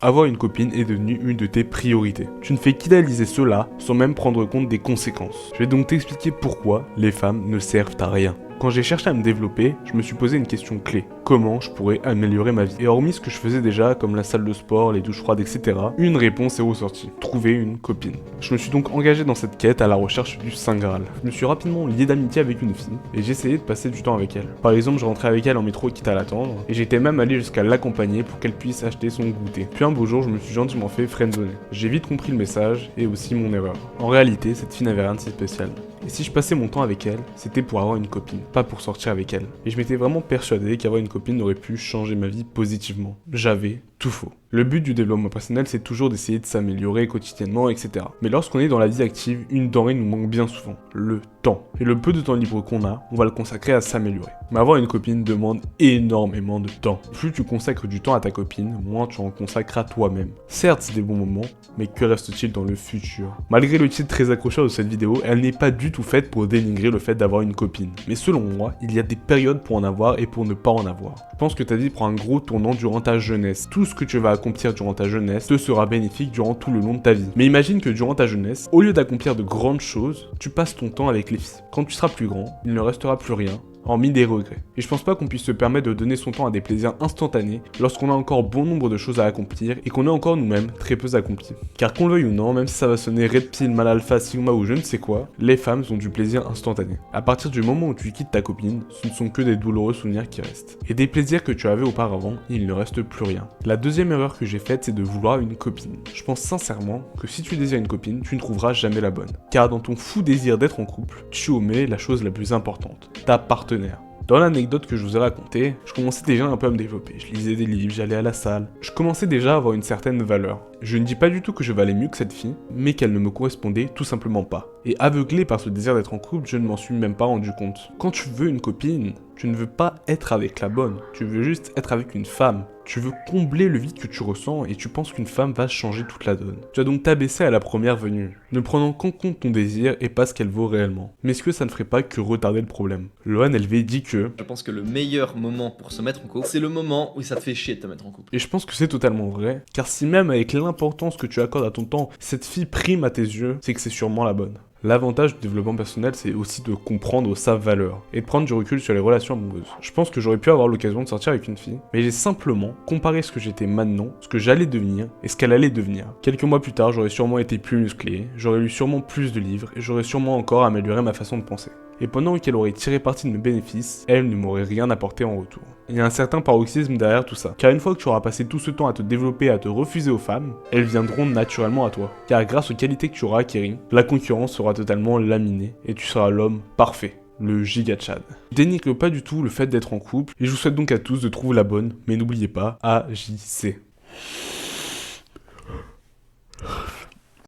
Avoir une copine est devenu une de tes priorités. Tu ne fais qu'idéaliser cela sans même prendre compte des conséquences. Je vais donc t'expliquer pourquoi les femmes ne servent à rien. Quand j'ai cherché à me développer, je me suis posé une question clé. Comment je pourrais améliorer ma vie? Et hormis ce que je faisais déjà, comme la salle de sport, les douches froides, etc., une réponse est ressortie. Trouver une copine. Je me suis donc engagé dans cette quête à la recherche du Saint Graal. Je me suis rapidement lié d'amitié avec une fille, et j'ai essayé de passer du temps avec elle. Par exemple, je rentrais avec elle en métro quitte à l'attendre, et j'étais même allé jusqu'à l'accompagner pour qu'elle puisse acheter son goûter. Puis un beau jour, je me suis gentiment fait friendzoner. J'ai vite compris le message, et aussi mon erreur. En réalité, cette fille n'avait rien de si spécial. Et si je passais mon temps avec elle, c'était pour avoir une copine, pas pour sortir avec elle. Et je m'étais vraiment persuadé qu'avoir une copine aurait pu changer ma vie positivement. J'avais tout faux. Le but du développement personnel, c'est toujours d'essayer de s'améliorer quotidiennement, etc. Mais lorsqu'on est dans la vie active, une denrée nous manque bien souvent, le temps. Et le peu de temps libre qu'on a, on va le consacrer à s'améliorer. Mais avoir une copine demande énormément de temps. Plus tu consacres du temps à ta copine, moins tu en consacres à toi-même. Certes, c'est des bons moments, mais que reste-t-il dans le futur? Malgré le titre très accrocheur de cette vidéo, elle n'est pas du tout faite pour dénigrer le fait d'avoir une copine. Mais selon moi, il y a des périodes pour en avoir et pour ne pas en avoir. Je pense que ta vie prend un gros tournant durant ta jeunesse. Tout ce que tu vas accomplir durant ta jeunesse te sera bénéfique durant tout le long de ta vie. Mais imagine que durant ta jeunesse, au lieu d'accomplir de grandes choses, tu passes ton temps avec les filles. Quand tu seras plus grand, il ne restera plus rien, hormis des regrets. Et je pense pas qu'on puisse se permettre de donner son temps à des plaisirs instantanés lorsqu'on a encore bon nombre de choses à accomplir et qu'on est encore nous-mêmes très peu accomplis. Car qu'on le veuille ou non, même si ça va sonner red pill, mal alpha, sigma ou je ne sais quoi, les femmes ont du plaisir instantané. À partir du moment où tu quittes ta copine, ce ne sont que des douloureux souvenirs qui restent. Et des plaisirs que tu avais auparavant, il ne reste plus rien. La deuxième erreur que j'ai faite, c'est de vouloir une copine. Je pense sincèrement que si tu désires une copine, tu ne trouveras jamais la bonne. Car dans ton fou désir d'être en couple, tu omets la chose la plus importante, ta partenaire. Dans l'anecdote que je vous ai racontée, je commençais déjà un peu à me développer. Je lisais des livres, j'allais à la salle. Je commençais déjà à avoir une certaine valeur. Je ne dis pas du tout que je valais mieux que cette fille, mais qu'elle ne me correspondait tout simplement pas. Et aveuglé par ce désir d'être en couple, je ne m'en suis même pas rendu compte. Quand tu veux une copine, tu ne veux pas être avec la bonne, tu veux juste être avec une femme. Tu veux combler le vide que tu ressens et tu penses qu'une femme va changer toute la donne. Tu vas donc t'abaisser à la première venue, ne prenant qu'en compte ton désir et pas ce qu'elle vaut réellement. Mais est-ce que ça ne ferait pas que retarder le problème? Lohan LV dit que... Je pense que le meilleur moment pour se mettre en couple, c'est le moment où ça te fait chier de te mettre en couple. Et je pense que c'est totalement vrai, car si même avec l'importance que tu accordes à ton temps, cette fille prime à tes yeux, c'est que c'est sûrement la bonne. L'avantage du développement personnel, c'est aussi de comprendre sa valeur et de prendre du recul sur les relations amoureuses. Je pense que j'aurais pu avoir l'occasion de sortir avec une fille, mais j'ai simplement comparé ce que j'étais maintenant, ce que j'allais devenir et ce qu'elle allait devenir. Quelques mois plus tard, j'aurais sûrement été plus musclé, j'aurais lu sûrement plus de livres et j'aurais sûrement encore amélioré ma façon de penser. Et pendant qu'elle aurait tiré parti de mes bénéfices, elle ne m'aurait rien apporté en retour. Il y a un certain paroxysme derrière tout ça, car une fois que tu auras passé tout ce temps à te développer, à te refuser aux femmes, elles viendront naturellement à toi. Car grâce aux qualités que tu auras acquéries, la concurrence sera totalement laminée, et tu seras l'homme parfait. Le giga Chad. Je dénigre pas du tout le fait d'être en couple, et je vous souhaite donc à tous de trouver la bonne, mais n'oubliez pas, agissez.